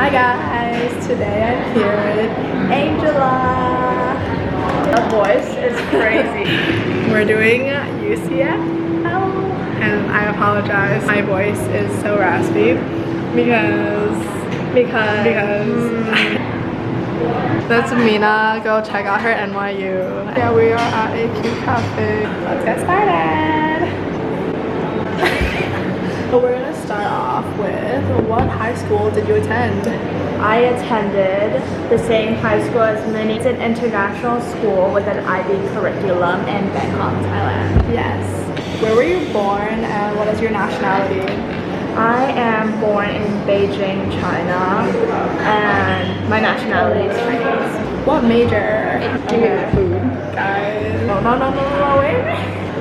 Hi guys, today I'm here with Angela. Her voice is crazy. We're doing UCL and I apologize. My voice is so raspy because Let's Mina go check out her NYU. Yeah, we are at a cute cafe. Let's get started. So we're gonna start off with, what high school did you attend? I attended the same high school as many. It's an international school with an IB curriculum in Bangkok, Thailand. Yes. Where were you born and what is your nationality? I am born in Beijing, China, and my nationality is Chinese. What major? Okay. Food. Guys. No, wait.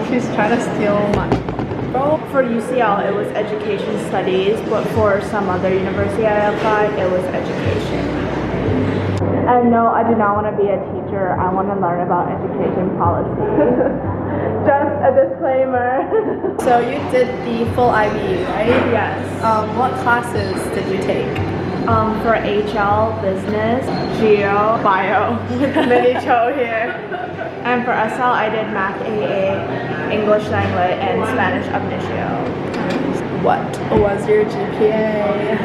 She's trying to steal money. For UCL, it was education studies, but for some other university I applied, it was education. And no, I do not want to be a teacher. I want to learn about education policy. Just a disclaimer. So you did the full IB, right? Yes. What classes did you take? For HL, business, geo, bio, mini cho here. And for SL, I did math AA, English language, and Spanish ab initio. What was your GPA?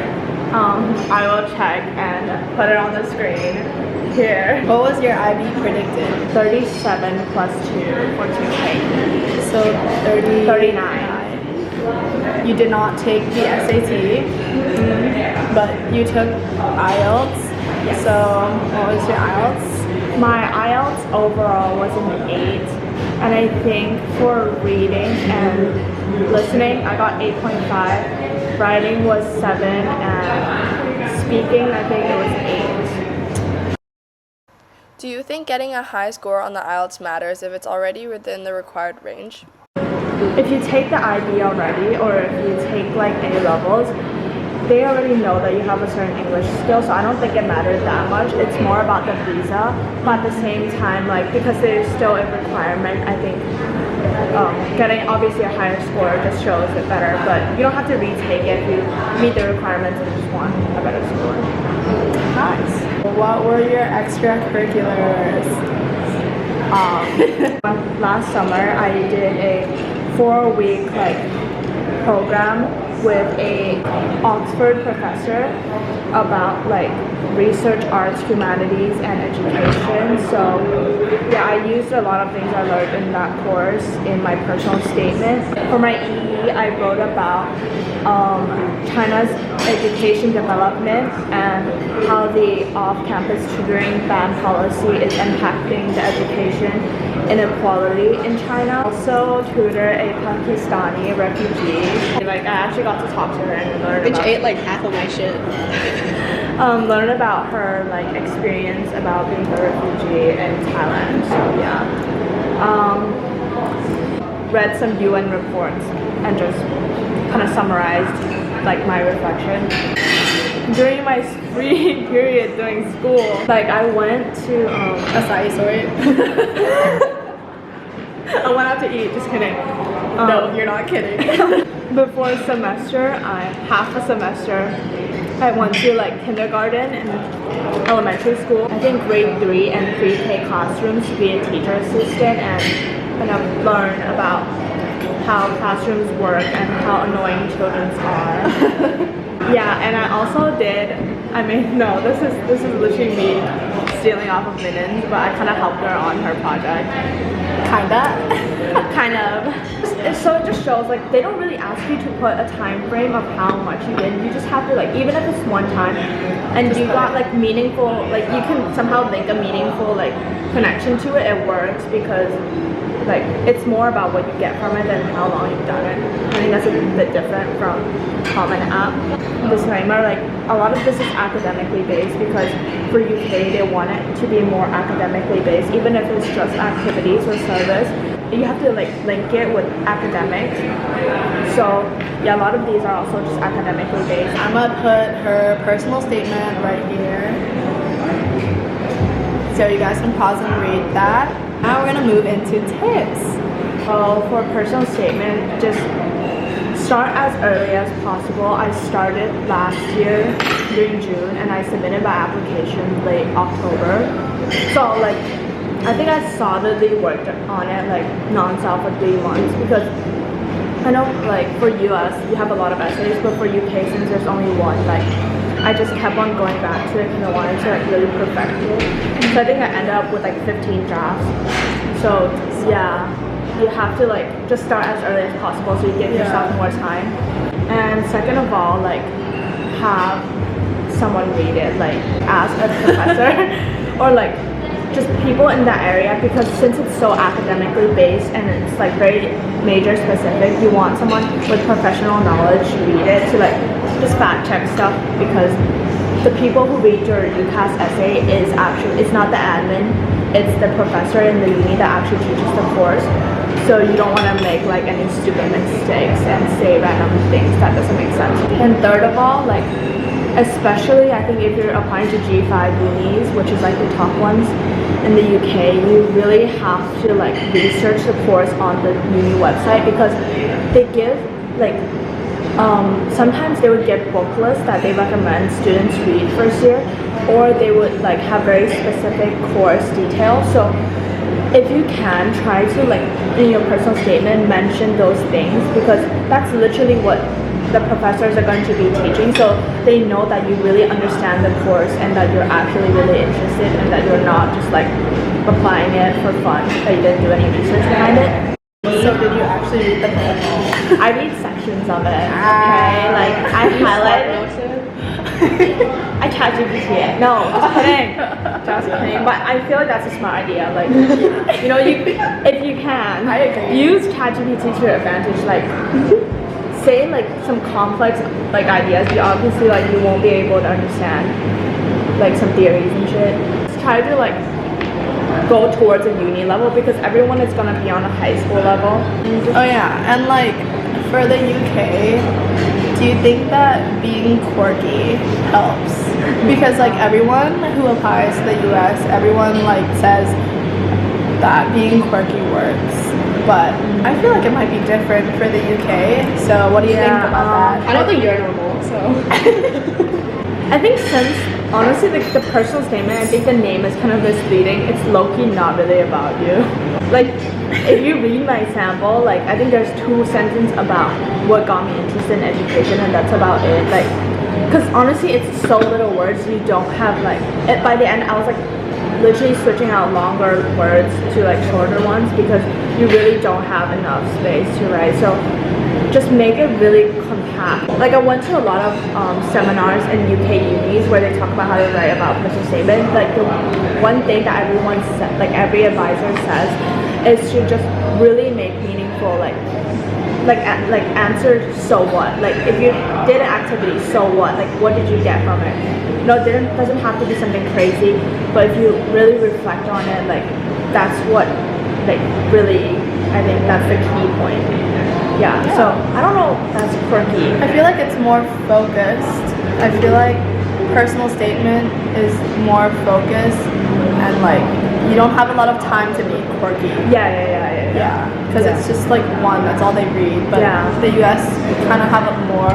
I will check and put it on the screen here. What was your IB predicted? 37 plus 2 for 2K. So 39. You did not take the SAT, but you took IELTS. Yes. So what was your IELTS? My IELTS overall was an 8, and I think for reading and listening I got 8.5. Writing was 7, and speaking I think it was 8. Do you think getting a high score on the IELTS matters if it's already within the required range? If you take the IB already, or if you take like A levels, they already know that you have a certain English skill, so I don't think it matters that much. It's more about the visa, but at the same time, like, because there's still a requirement, I think getting obviously a higher score just shows it better, but you don't have to retake it if you meet the requirements and just want a better score. Nice. What were your extracurriculars? Last summer, I did a 4-week program with a Oxford professor about research, arts, humanities, and education. So yeah, I used a lot of things I learned in that course in my personal statement. For my EE, I wrote about China's education development and how the off-campus tutoring ban policy is impacting the education inequality in China. Also tutored a Pakistani refugee. I actually got to talk to her and learn Which ate half of my shit. learn about her experience about being a refugee in Thailand. So yeah. Read some UN reports and just kind of summarized my reflection. During my free period during school, I went to Acai story. I went out to eat, just kidding. No, you're not kidding. Before semester, half a semester, I went to kindergarten and elementary school. I think grade 3 and pre-K classrooms to be a teacher assistant and kind of learn about how classrooms work and how annoying children are. Yeah, and I also did, no, this is literally me stealing off of Minan's, but I kind of helped her on her project. Kind of. So it just shows they don't really ask you to put a time frame of how much you did. You just have to even if it's one time and you got meaningful, you can somehow make a meaningful connection to it, it works because it's more about what you get from it than how long you've done it. I think that's a bit different from Common App. Disclaimer, a lot of this is academically based because for UK they want it to be more academically based, even if it's just activities or service. You have to link it with academics. So yeah, a lot of these are also just academically based. I'm gonna put her personal statement right here, so you guys can pause and read that. Now we're gonna move into tips. Well, for personal statement, just start as early as possible. I started last year during June and I submitted my application late October. So like I think I solidly worked on it like non-stop for 3 months, because I know like for US you have a lot of essays, but for UK since there's only one, like I just kept on going back to it because I wanted to like really perfect it. So I think I ended up with like 15 drafts. So yeah, you have to like just start as early as possible so you give yourself more time. And second of all, like have someone read it, like ask a professor or like just people in that area, because since it's so academically based and it's like very major specific, you want someone with professional knowledge read it to like just fact check stuff, because the people who read your UCAS essay is actually, it's not the admin, it's the professor in the uni that actually teaches the course. So you don't want to make like any stupid mistakes and say random things that doesn't make sense. And third of all, like especially I think if you're applying to G5 unis, which is like the top ones in the UK, you really have to like research the course on the uni website, because they give like sometimes they would give booklets that they recommend students read first year, or they would like have very specific course details. So if you can, try to like in your personal statement mention those things, because that's literally what the professors are going to be teaching, so they know that you really understand the course and that you're actually really interested and that you're not just like applying it for fun, that you didn't do any research behind it. So did you actually read the book? I read sections of it, okay? Like I highlight it. I ChatGPT it. No, just kidding. Just kidding. But I feel like that's a smart idea. Like, you know, if you can, I agree. use ChatGPT to your advantage. Like, say like some complex like ideas, you obviously like you won't be able to understand like some theories and shit. Just try to like go towards a uni level, because everyone is gonna be on a high school level. Oh yeah, and like for the UK, do you think that being quirky helps? Because like everyone who applies to the US, everyone like says that being quirky works, but I feel like it might be different for the UK. So what do you think about that? I don't think you're normal, so. I think since honestly the personal statement, I think the name is kind of misleading. It's low-key not really about you. Like if you read my sample, like I think there's 2 sentences about what got me interested in education, and that's about it. Like, because honestly it's so little words, you don't have like it. By the end I was like literally switching out longer words to like shorter ones, because you really don't have enough space to write. So just make it really compact. Like I went to a lot of seminars in UK unis where they talk about how to write about personal statement. Like the one thing that everyone said, like every advisor says, is to just really make meaningful like answer so what. Like if you did an activity, so what did you get from it? No, it doesn't have to be something crazy, but if you really reflect on it, like that's what like really, I think that's the key point. Yeah, so I don't know if that's quirky. I feel like it's more focused. I feel like personal statement is more focused, and like you don't have a lot of time to be quirky. Yeah. Because it's just like one, that's all they read. But the US kind of have more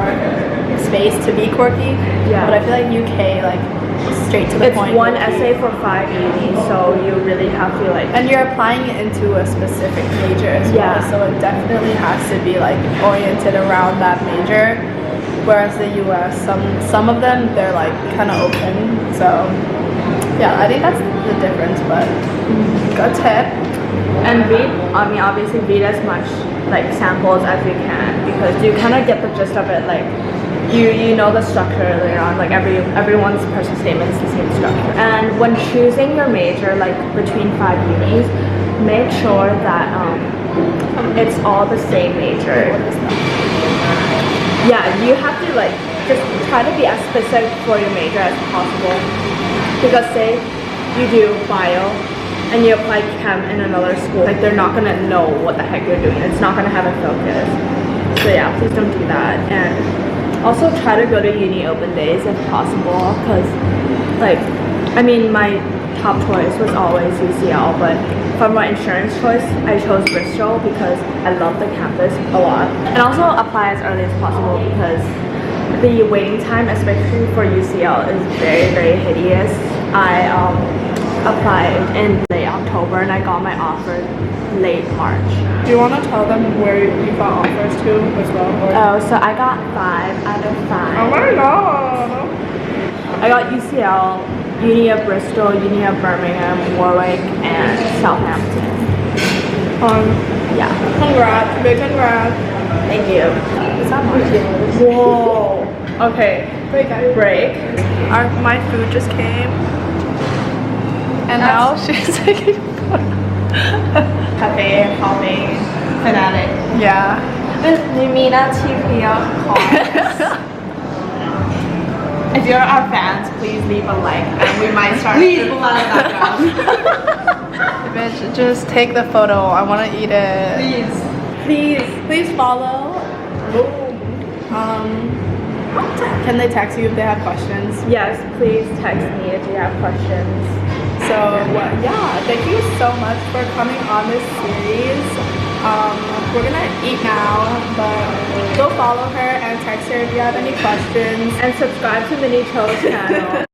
space to be quirky. Yeah. But I feel like UK, like straight to the point. It's one essay for 5 unis, so you really have to like. And you're applying it into a specific major as well, so it definitely has to be like oriented around that major. Whereas the US, some of them they're like kind of open. So yeah, I think that's the difference. But good tip. And read. I mean, obviously read as much like samples as you can, because you kind of get the gist of it. Like you know the structure earlier on. Like everyone's personal statement is the same structure. And when choosing your major, like between 5 unis, make sure that it's all the same major. Yeah, you have to like just try to be as specific for your major as possible. Because say you do bio and you apply chem in another school, like they're not gonna know what the heck you're doing. It's not gonna have a focus. So yeah, please don't do that. And also try to go to uni open days if possible, because like I mean my top choice was always UCL, but for my insurance choice, I chose Bristol because I love the campus a lot. And also apply as early as possible because the waiting time, especially for UCL, is very, very hideous. I applied in late October and I got my offer late March. Do you want to tell them where you got offers to as well? Or? Oh, so I got 5 out of 5. Oh my god! I got UCL, Uni of Bristol, Uni of Birmingham, Warwick, and Southampton. Yeah. Congrats, big congrats. Thank you. Is that much? Whoa. Okay. Break. My food just came. And now she's taking a photo. Cafe hopping fanatic. Yeah. 你มีหน้าที่เพียงขอ If you're our fans, please leave a like and we might start. Please Bitch, just take the photo. I want to eat it. Please follow. Can they text you if they have questions? Yes, please text me if you have questions. So yeah, thank you so much for coming on this series. We're gonna eat now, but go follow her and text her if you have any questions. And subscribe to Minnie Cho's channel.